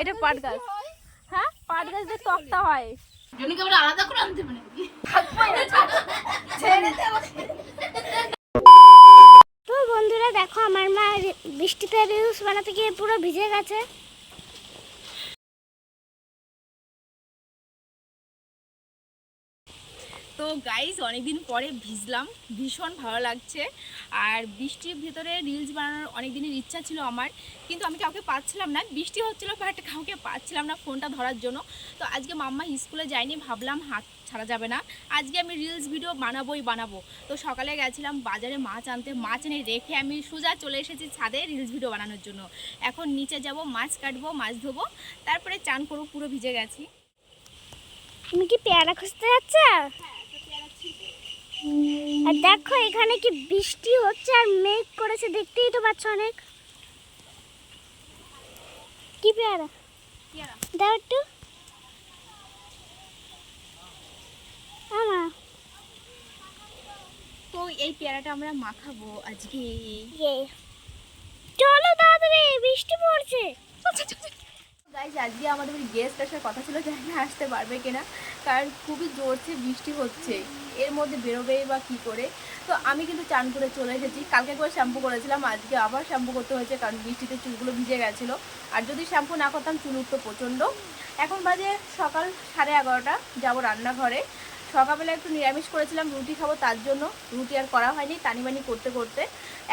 এটা পাট গাছ। হ্যাঁ, পাট গাছ দিয়ে তক্তা হয়। জনিকে আমরা আলাদা করে আনতে পারি নাকি? তো বন্ধুরা দেখো, আমার মা বৃষ্টিতে রিলস বানাতে গিয়ে পুরো ভিজে গেছে। তো গাইস, অনেকদিন পরে ভিজলাম, ভীষণ ভালো লাগছে। আর বৃষ্টির ভিতরে রিলস বানানোর অনেক দিনের ইচ্ছা ছিল আমার, কিন্তু আমি কাউকে পাচ্ছিলাম না। বৃষ্টি হচ্ছিলো বাট কাউকে পাচ্ছিলাম না ফোনটা ধরার জন্য। তো আজকে মাম্মা স্কুলে যায়নি, ভাবলাম হাত ছাড়া যাবে না, আজকে আমি রিলস ভিডিও বানাবো। তো সকালে গেছিলাম বাজারে মাছ আনতে, মাছ এনে রেখে আমি সোজা চলে এসেছি ছাদে রিলস ভিডিও বানানোর জন্য। এখন নিচে যাব, মাছ কাটবো, মাছ ধোবো, তারপরে চান করবো। পুরো ভিজে গেছি। তুমি কি পেয়ারা খুঁজতে যাচ্ছ? আর দেখো এখানে কি বৃষ্টি হচ্ছে আর মেঘ করেছে, দেখতেই তো পাচ্ছ অনেক। কি পেয়ারা দাও একটু আমা। তো এই পেয়ারাটা আমরা মাখাবো আজকে। চলো তাড়াতাড়ি, বৃষ্টি পড়ছে। গাইজ, আজকে আমাদের গেস্ট আসার কথা ছিল, জানি না আসতে পারবে কিনা, কারণ খুবই জোরছে বৃষ্টি হচ্ছে, এর মধ্যে বেরোবে বা কী করে। তো আমি কিন্তু চান করে চলে এসেছি। কালকে করে শ্যাম্পু করেছিলাম, আজকে আবার শ্যাম্পু করতে হয়েছে, কারণ বৃষ্টিতে চুলগুলো ভিজে গেছিলো। আর যদি শ্যাম্পু না করতাম চুল উঠতো প্রচণ্ড। এখন বাজে সকাল 11:30, যাবো রান্নাঘরে। সকালবেলা একটু নিরামিষ করেছিলাম, রুটি খাবো, তার জন্য রুটি আর করা হয়নি। টানিবানি করতে করতে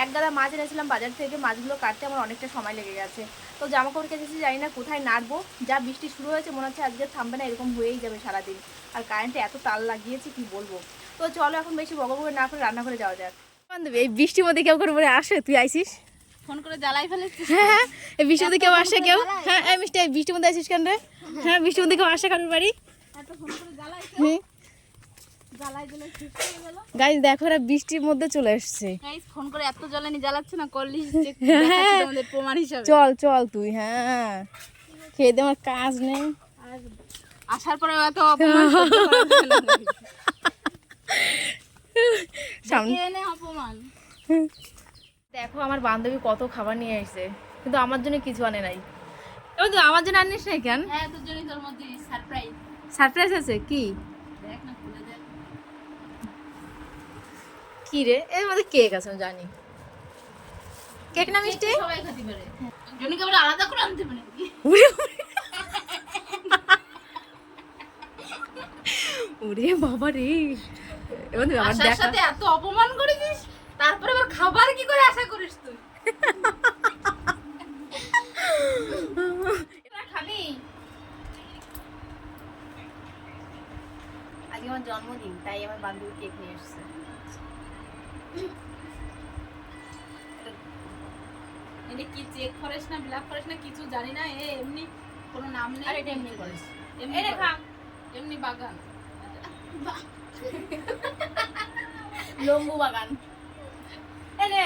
এক গাদা মাছ এনেছিলাম বাজার থেকে, মাছগুলো কাটতে আমার অনেকটা সময় লেগে গেছে। তো জামা কাপড় কেচেছি, জানি না কোথায় নাড়বো। যা বৃষ্টি শুরু হয়েছে, মনে হচ্ছে আজকে থামবে না, এরকম হয়েই যাবে সারাদিন। আর কারেন্টে এত তাল লাগিয়েছে কি বলবো। তো চলো এখন বেশি বকবক না করে রান্নাঘরে যাওয়া যাক। বান্ধবী, এই বৃষ্টির মধ্যে কেউ করে বলে আসে, তুই আইসিস ফোন করে জ্বালাই ফেলেছিস? হ্যাঁ, এই বৃষ্টির মধ্যে কেউ আসে কেউ? হ্যাঁ, এই মিষ্টি, বৃষ্টির মধ্যে আসিস কেন রে? হ্যাঁ, বৃষ্টির মধ্যে কেউ আসে কারোর বাড়ি? গাইস দেখো, এরা বৃষ্টির মধ্যে চলে এসছে। গাইস, ফোন করে এত জ্বালানি জ্বালাচ্ছে না, কলিস যে আমাদের প্রমাণ হিসাবে। চল চল তুই, হ্যাঁ খেয়ে দে, আমার কাজ নেই। আর আসার পরে এত অপমান সহ্য করা যায় না। সামনে এনে অপমান। দেখো আমার বান্ধবী কত খাবার নিয়ে এসেছে, কিন্তু আমার জন্য কিছু আনে নাই। এবার তুই আমার জন্য আনিস নাই কেন? হ্যাঁ, তোর জন্য, তোর মধ্যে সারপ্রাইজ। সারপ্রাইজ আছে কি? দেখ না, খুলে দেখ। কি রে? এর মধ্যে কেক আছে, আমি জানি। কেক না মিষ্টি? সবাই খেতে পারে। জনিকে আমরা আলাদা করে আনতে পারি নাকি? ওরে বাবা রে, এবার তুই আমার আশার দেখা। সাথে এত অপমান করেছিস, তারপরে আবার খাবার কি করে আশা করিস তুই? এটা খাবি? আজকে আমার জন্মদিন, তাই আমার বান্ধবী কেক নিয়ে এসেছে। এটা কি চেক করিস না, বিলাপ করিস না, কিছু জানি না, এ এমনি কোনো নাম নেই। আর এটা এমনি করিস? এমনি এটা করে। খা। এমনি বাগান। লম্বু বাগান। এই নে।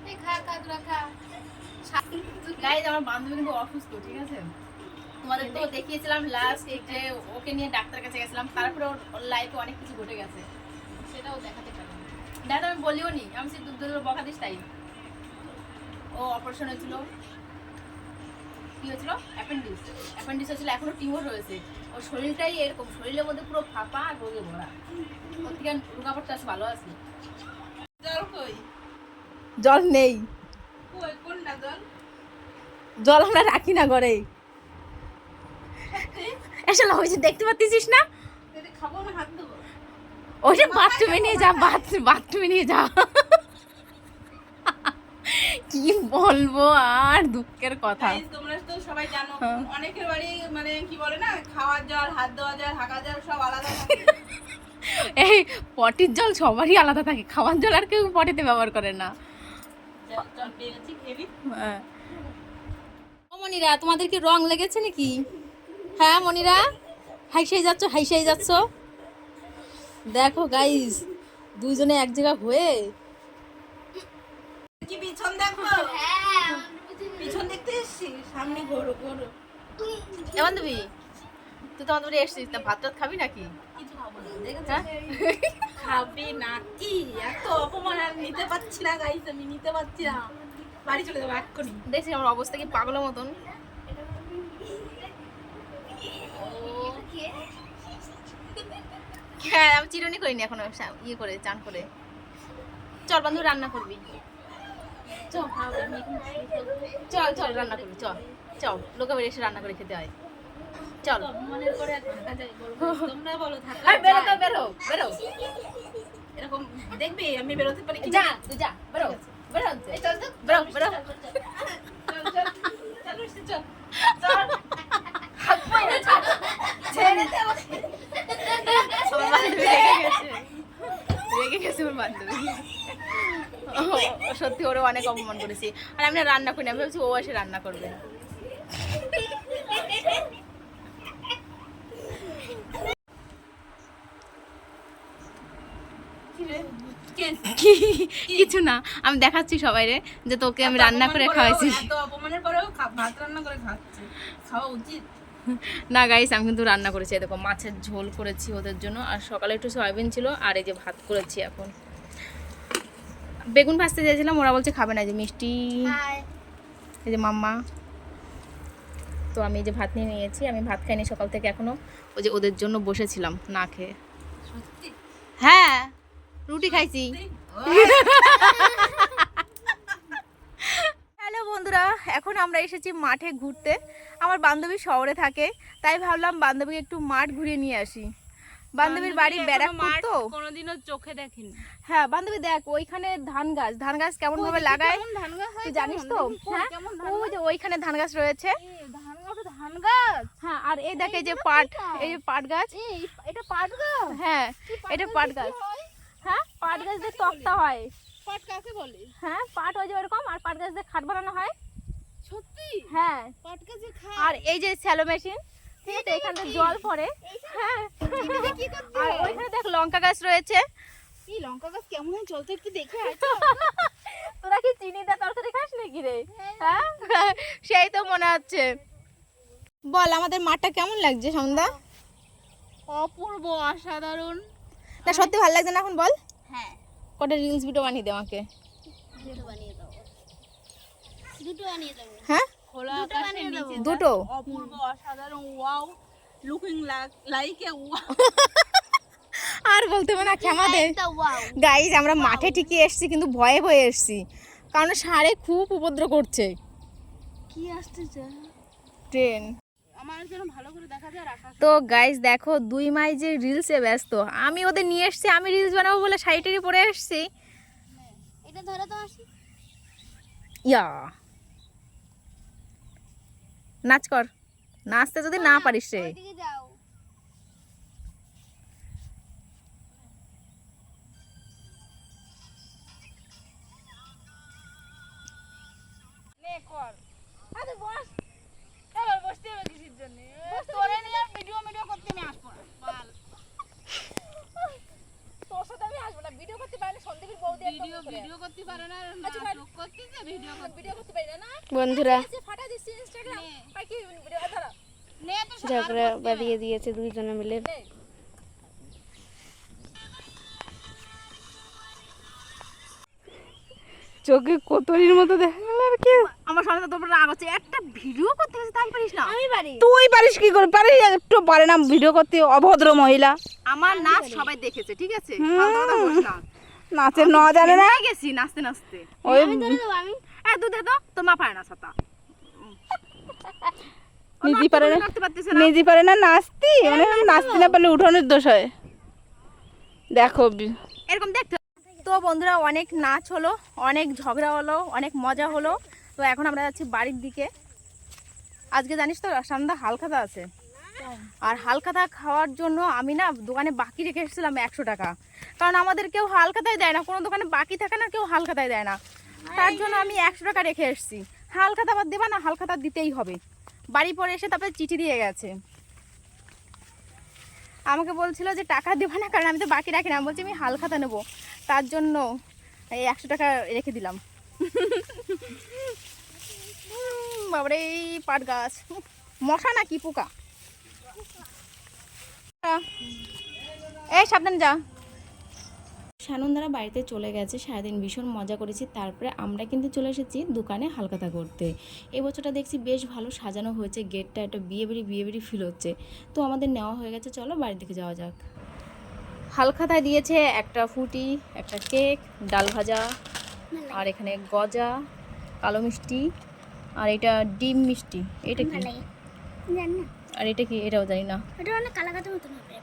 এই খা খা, তোরা খা। গাইজ, আমার বান্ধবী কিন্তু অসুস্থ, ঠিক আছে? তোমাদের তো দেখিয়েছিলাম লাস্ট যে ওকে নিয়ে ডাক্তার কাছে গেছিলাম, তারপরে ওর লাইফে অনেক কিছু ঘটে গেছে। সেটাও দেখাতে পারি। দেখ, আমি বলিও নি, আমি সে দুধ বকা দিস তাই। ও অপারেশন হয়েছিল, কি হয়েছিল? অ্যাপেন্ডিক্স হয়েছিল, এখনো টিউমার রয়েছে। ওর শরীরটাই এরকম, শরীরের মধ্যে পুরো ফাঁপা আর রোগে ভরা। ওর থেকে রোগাপড়টা আছে, ভালো আছে। জল কই? জল নেই, কই কোনটা জল? জল আমরা রাখি না ঘরে। আসলে হয়েছে, দেখতে পাচ্ছিস না? যদি খাবো না হাত দেবো। ওইটা বাথরুমে নিয়ে যা, বাথরুমে নিয়ে যা। কি বলবো আর, দুঃখের কথা। গাইস, তোমরা তো সবাই জানো, অনেকের বাড়ি মানে কি বলে না, খাওয়ার জল, হাত ধোয়া জল, হাগা জল সব আলাদা থাকে। এই পটির জল সবারই আলাদা থাকে, খাওয়ার জল আর কেউ পটিতে ব্যবহার করে না। জল পেয়ে গেছি, খেবি? হ্যাঁ। ও মনিরা, তোমাদের কি রং লেগেছে নাকি? হ্যাঁ মনিরা, হাইসাই যাচ্ছ। দেখো গাইস, দুইজনে এক জায়গা হয়ে। কি পিছন দেখো? হ্যাঁ, পিছন দেখতে এসেছি, সামনে ঘোরো ঘোরো। এ বান্ধবী, তুই তো আমাদের এসছিস, তা ভাত টাত খাবি নাকি? কিছু খাবো না, হ্যাঁ? খাবি নাকি? এত অপমান আর নিতে পারছি না গাইস, আমি নিতে পারছি না। বাড়ি চলে যাবো এক্ষুনি। দেখছিস আমার অবস্থা কি পাগলের মতন। হ্যাঁ আমি চিরুনি করিনি এখনো ইয়ে করে চান করে। চল বন্ধু রান্না করবি, চল চল চল রান্না করবি, চল চল লোকে বেরিয়ে এসে রান্না করে খেতে হয়, চল। মনের করে থাকা যায় বলবো, তোমরা বলো থাকা বেরো তো যায়। বেরো বেরো, এরকম দেখবি আমি বেরোতে পারি কি যা তুই যা বেরো বেরো, এই চল তো বেরো বেরো। চল চল চল মিষ্টি চল চল ছেড়ে দে আমাকে। আমার বান্ধবী রেগে গেছে, রেগে গেছে আমার বান্ধবী। সত্যি ওরে অনেক অপমান করেছি, আর আমি না রান্না করি না, আমি ভাবছি ও এসে রান্না করবে। কিছু না, আমি দেখাচ্ছি সবাই রে যে তোকে আমি রান্না করে খাওয়াইছি। এত অপমানের পরেও ভাত রান্না করে খাচ্ছে, খাওয়া উচিত। না গাইস আমি কিন্তু রান্না করেছি, দেখো মাছের ঝোল করেছি ওদের জন্য, আর সকালে একটু সয়াবিন ছিল, আর এই যে ভাত করেছি। এখন বেগুন ভাজতে চেয়েছিলাম, ওরা বলছে খাবে না, যে মিষ্টি এই যে মাম্মা। তো আমি এই যে ভাত নিয়ে নিয়েছি, আমি ভাত খাইনি সকাল থেকে এখনো, ওই যে ওদের জন্য বসেছিলাম না খেয়ে। সত্যি হ্যাঁ রুটি খাইছি। হ্যালো বন্ধুরা, এখন আমরা এসেছি মাঠে ঘুরতে। আমার বান্ধবী শহরে থাকে, তাই ভাবলাম বান্ধবীকে একটু মাঠ ঘুরিয়ে নিয়ে আসি। বান্ধবীর বাড়ি ব্যারাকপুর তো। কোনোদিনও চোখে দেখিনি। হ্যাঁ বান্ধবী দেখ ওইখানে ধান গাছ কেমন ভাবে লাগায় ধান গাছ তুই জানিস তো? হ্যাঁ ওই যে ওইখানে ধান গাছ রয়েছে। ধান গাছ। হ্যাঁ আর এই দেখ এই যে পাট, এই যে পাট গাছ। এটা পাট গাছ। হ্যাঁ এটা পাট গাছ। হ্যাঁ পাট গাছ দিয়ে তক্তা হয়। পাট কাকে বলে? হ্যাঁ পাট ওই যে ওরকম, আর পাট গাছ দিয়ে খাট বানানো হয়। সত্যি? হ্যাঁ পাট গাছে খা। আর এই যে স্যালো মেশিন, ঠিক আছে এখান থেকে জল পড়ে। হ্যাঁ কি করতে আর ওইখানে দেখ লঙ্কা গাছ রয়েছে। এই লঙ্কা গাছ কেমন হয় চল তো একটু দেখে আয় তো। তোরা কি চিনি দা তরকারি খাস নাকি রে? হ্যাঁ সেই তো মনে হচ্ছে। বল আমাদের মাঠটা কেমন লাগছে সন্ধ্যা? অপূর্ব, অসাধারণ। না সত্যি ভালো লাগছে না এখন বল? হ্যাঁ কটা রিলস ভিডিও বানিয়ে দে আমাকে। দুটো বানিয়ে দেবো। হ্যাঁ খোলা আকাশের নিচে দুটো? অপূর্ব, অসাধারণ, wow, looking like a wow. আর বলতে হবে না, ক্ষমা দে গাইজ। আমরা মাঠে ঠিকই এসেছি কিন্তু ভয়ে ভয়ে এসেছি, কারণ ষাঁড়ে খুব উপদ্রব করছে। কি আসতেছে? ট্রেন। আমার জন্য ভালো করে দেখা যায় রাখা। তো গাইজ দেখো দুই মাই যে রিলসে ব্যস্ত, আমি ওদের নিয়ে এসেছি, আমি রিলস বানাবো বলে শাড়ি পরে এসেছি। এটা ধরে তো আসি। ইয়া নাচ কর, নাচতে যদি না পারিস রে। ওইদিকে যাও। নে কর। আরে বস। এবার বসতে হবে কিসের জন্য? তোরে নিয়ে ভিডিও করতে আমি আসবো না। বল। তোর সাথে আমি আসবো না, ভিডিও করতে পারি না। সন্দীপের বৌদি ভিডিও করতে পারে না, নাটক করতে যে ভিডিও করতে পারি না। বন্ধুরা ফাটা দিচ্ছি ইনস্টাগ্রাম আর কি ভিডিও ধরো। নে তো ঝগড়া বাঁধিয়ে দিয়েছে দুইজনে মিলে। চোখে কোতরির মতো দেখা গেল আর কি। আমার সামনে তো তোমরা রাগ হচ্ছে, একটা ভিডিও করতে গেছে তাই পারিস না। আমি পারি। তুই পারিস কি করে? পারিস একটু পারে না ভিডিও করতে, অভদ্র মহিলা। আমার নাচ সবাই দেখেছে, ঠিক আছে? ফালতু কথা বলিস না। নাচের ন জানে না। ঘেমে গেছি নাচতে নাচতে। ওই আমি ধরে দেবো আমি। দুধ দে তো, তোর মা পারে না ছাতা। নিজে পারে না, নাচতে পারতেছে না। নিজে পারে না নাচতে, মানে নাচতে না পারলে উঠোনের দোষ হয়। দেখো এরকম দেখতে। তো বন্ধুরা অনেক নাচ হলো, অনেক ঝগড়া হলো, অনেক মজা হলো। তো এখন আমরা যাচ্ছি বাড়ির দিকে। আজকে জানিস তো সন্ধ্যা হালখাতা আছে, আর হালখাতা খাওয়ার জন্য আমি না দোকানে বাকি রেখে এসেছিলাম 100 টাকা, কারণ আমাদের কেউ হালখাতায় দেয় না, কোনো দোকানে বাকি থাকে না, কেউ হালখাতায় দেয় না। তার জন্য আমি 100 টাকা রেখে এসেছি। হালখাতা আবার দেবা না, হালখাতা দিতেই হবে। বাড়ি পরে এসে তারপরে চিঠি দিয়ে গেছে, আমাকে বলছিল যে টাকা দেবা না, কারণ আমি তো বাকি রাখি না। আমি বলছি আমি হালখাতা নেবো, তার জন্য এই 100 টাকা রেখে দিলাম। বাবারে এই পাট গাছ, মশা নাকি পোকা? এই সাবধানে যা। সানন্দারা বাড়িতে চলে গেছে, সারাদিন ভীষণ মজা করেছি। তারপরে আমরা কিন্তু চলে এসেছি দোকানে হালখাতা করতে। এই বছরটা দেখছি বেশ ভালো সাজানো হয়েছে, গেটটা একটা বিয়ে বাড়ি ফিল হচ্ছে। তো আমাদের নেওয়া হয়ে গেছে, চলো বাড়ির দিকে যাওয়া যাক। হালখাতায় দিয়েছে একটা ফুটি, একটা কেক, ডাল ভাজা, আর এখানে গজা, কালো মিষ্টি, আর এটা ডিম মিষ্টি। এটা কি? ভালো লাগে জানি না, আর এটা কি? এটাও জানি না। এটা অনেক কালাকাতের মতন হবে।